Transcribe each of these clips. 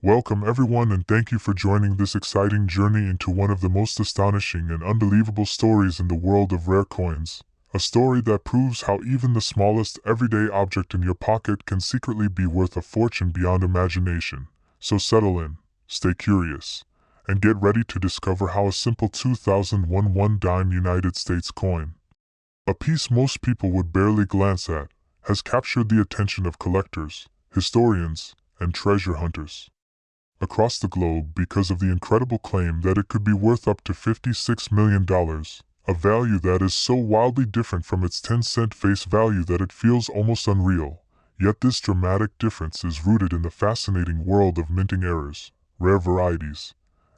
Welcome everyone and thank you for joining this exciting journey into one of the most astonishing and unbelievable stories in the world of rare coins. A story that proves how even the smallest everyday object in your pocket can secretly be worth a fortune beyond imagination. So settle in, stay curious, and get ready to discover how a simple 2001 one-dime United States coin, a piece most people would barely glance at, has captured the attention of collectors, historians, and treasure hunters across the globe because of the incredible claim that it could be worth up to $56 million, a value that is so wildly different from its 10-cent face value that it feels almost unreal. Yet this dramatic difference is rooted in the fascinating world of minting errors, rare varieties,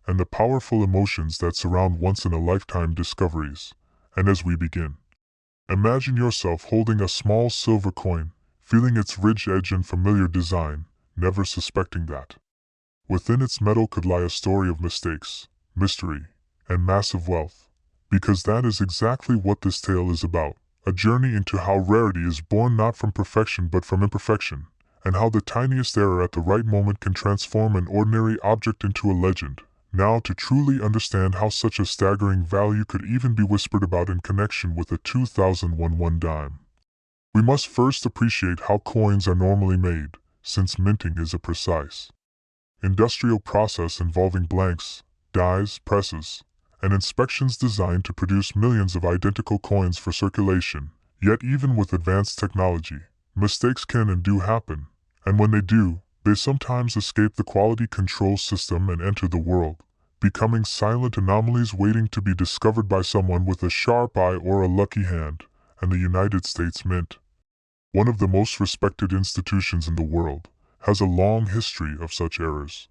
and the powerful emotions that surround once-in-a-lifetime discoveries. And as we begin, imagine yourself holding a small silver coin, feeling its ridged edge and familiar design, never suspecting that within its metal could lie a story of mistakes, mystery, and massive wealth. Because that is exactly what this tale is about, a journey into how rarity is born not from perfection but from imperfection, and how the tiniest error at the right moment can transform an ordinary object into a legend. Now, to truly understand how such a staggering value could even be whispered about in connection with a 2001 one-dime, we must first appreciate how coins are normally made, since minting is a precise industrial process involving blanks, dies, presses, and inspections designed to produce millions of identical coins for circulation. Yet even with advanced technology, mistakes can and do happen, and when they do, they sometimes escape the quality control system and enter the world, becoming silent anomalies waiting to be discovered by someone with a sharp eye or a lucky hand. And the United States Mint, one of the most respected institutions in the world, has a long history of such errors.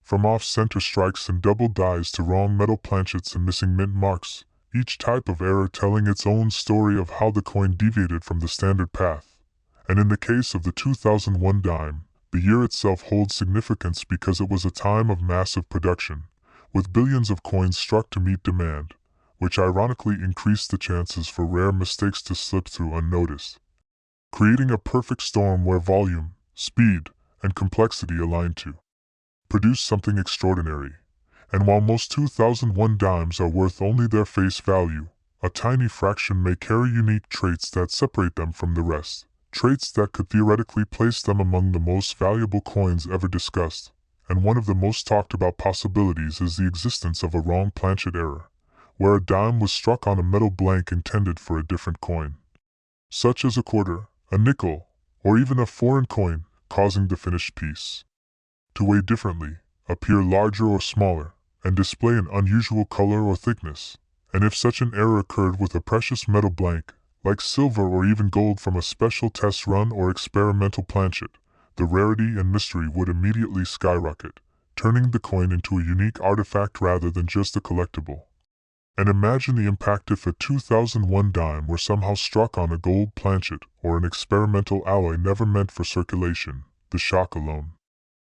From off-center strikes and double dies to wrong metal planchets and missing mint marks, each type of error telling its own story of how the coin deviated from the standard path. And in the case of the 2001 dime, the year itself holds significance because it was a time of massive production, with billions of coins struck to meet demand, which ironically increased the chances for rare mistakes to slip through unnoticed, creating a perfect storm where volume, speed, and complexity align to produce something extraordinary. And while most 2001 dimes are worth only their face value, a tiny fraction may carry unique traits that separate them from the rest, traits that could theoretically place them among the most valuable coins ever discussed. And one of the most talked about possibilities is the existence of a wrong planchet error, where a dime was struck on a metal blank intended for a different coin, such as a quarter, a nickel, or even a foreign coin, causing the finished piece to weigh differently, appear larger or smaller, and display an unusual color or thickness. And if such an error occurred with a precious metal blank, like silver or even gold from a special test run or experimental planchet, the rarity and mystery would immediately skyrocket, turning the coin into a unique artifact rather than just a collectible. And imagine the impact if a 2001 dime were somehow struck on a gold planchet or an experimental alloy never meant for circulation. The shock alone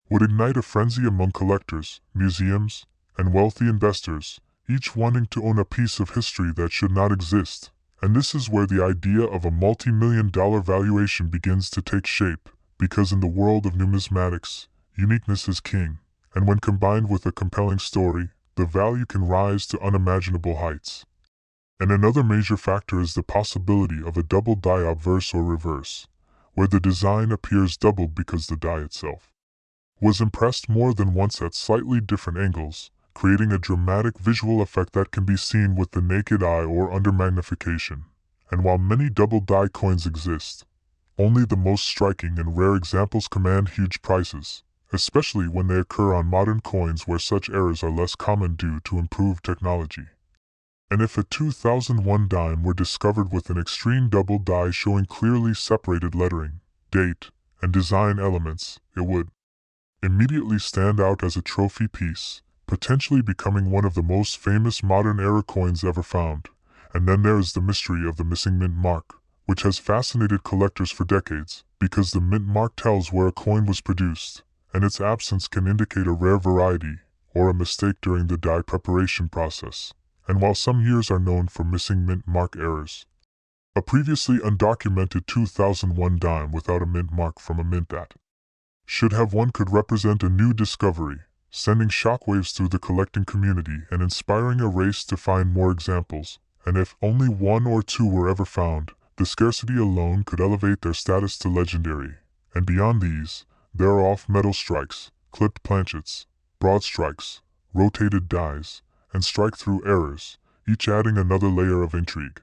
would ignite a frenzy among collectors, museums, and wealthy investors, each wanting to own a piece of history that should not exist. And this is where the idea of a multi-million-dollar valuation begins to take shape, because in the world of numismatics, uniqueness is king, and when combined with a compelling story, the value can rise to unimaginable heights. And another major factor is the possibility of a double die obverse or reverse, where the design appears doubled because the die itself was impressed more than once at slightly different angles, creating a dramatic visual effect that can be seen with the naked eye or under magnification. And while many double die coins exist, only the most striking and rare examples command huge prices, especially when they occur on modern coins where such errors are less common due to improved technology. And if a 2001 dime were discovered with an extreme double die showing clearly separated lettering, date, and design elements, it would immediately stand out as a trophy piece, potentially becoming one of the most famous modern era coins ever found. And then there is the mystery of the missing mint mark, which has fascinated collectors for decades, because the mint mark tells where a coin was produced, and its absence can indicate a rare variety or a mistake during the die preparation process. And while some years are known for missing mint mark errors, a previously undocumented 2001 dime without a mint mark from a mint that should have one could represent a new discovery, sending shockwaves through the collecting community and inspiring a race to find more examples. And if only one or two were ever found, the scarcity alone could elevate their status to legendary. And beyond these, there are off-metal strikes, clipped planchets, broad strikes, rotated dies, and strike-through errors, each adding another layer of intrigue.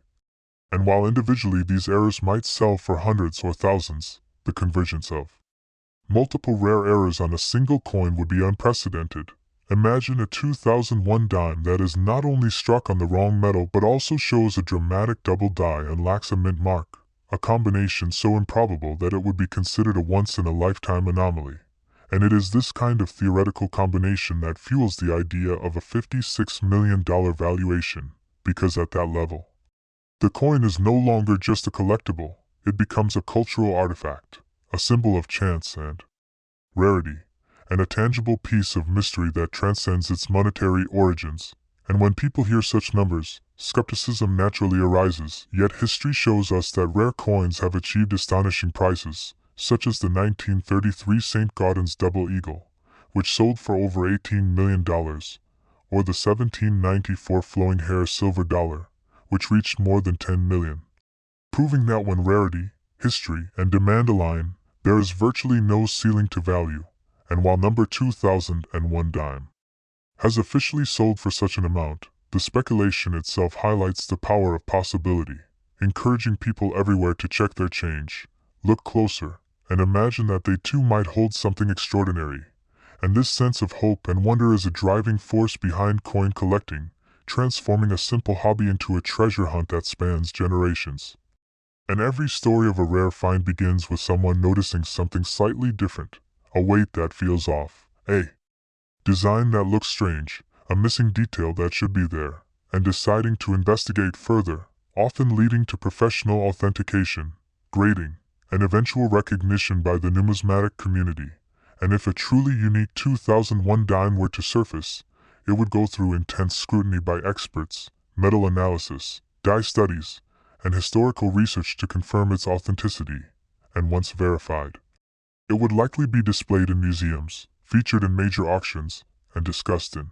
And while individually these errors might sell for hundreds or thousands, the convergence of multiple rare errors on a single coin would be unprecedented. Imagine a 2001 dime that is not only struck on the wrong metal but also shows a dramatic double die and lacks a mint mark, a combination so improbable that it would be considered a once-in-a-lifetime anomaly. And it is this kind of theoretical combination that fuels the idea of a $56 million valuation, because at that level, the coin is no longer just a collectible, it becomes a cultural artifact, a symbol of chance and rarity, and a tangible piece of mystery that transcends its monetary origins. And when people hear such numbers, skepticism naturally arises, yet history shows us that rare coins have achieved astonishing prices, such as the 1933 St. Gaudens Double Eagle, which sold for over $18 million, or the 1794 Flowing Hair Silver Dollar, which reached more than $10 million. Proving that when rarity, history, and demand align, there is virtually no ceiling to value. And while number 2001 dime has officially sold for such an amount, the speculation itself highlights the power of possibility, encouraging people everywhere to check their change, look closer, and imagine that they too might hold something extraordinary. And this sense of hope and wonder is a driving force behind coin collecting, transforming a simple hobby into a treasure hunt that spans generations. And every story of a rare find begins with someone noticing something slightly different, a weight that feels off, a design that looks strange, a missing detail that should be there, and deciding to investigate further, often leading to professional authentication, grading, and eventual recognition by the numismatic community. And if a truly unique 2001 dime were to surface, it would go through intense scrutiny by experts, metal analysis, die studies, and historical research to confirm its authenticity, and once verified, it would likely be displayed in museums, featured in major auctions, and discussed in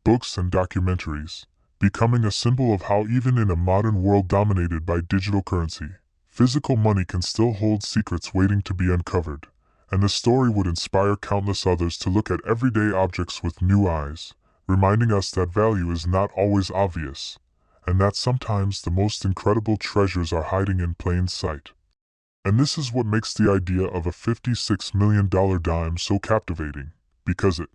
books and documentaries, becoming a symbol of how even in a modern world dominated by digital currency, physical money can still hold secrets waiting to be uncovered. And the story would inspire countless others to look at everyday objects with new eyes, reminding us that value is not always obvious, and that sometimes the most incredible treasures are hiding in plain sight. And this is what makes the idea of a $56 million dime so captivating, because it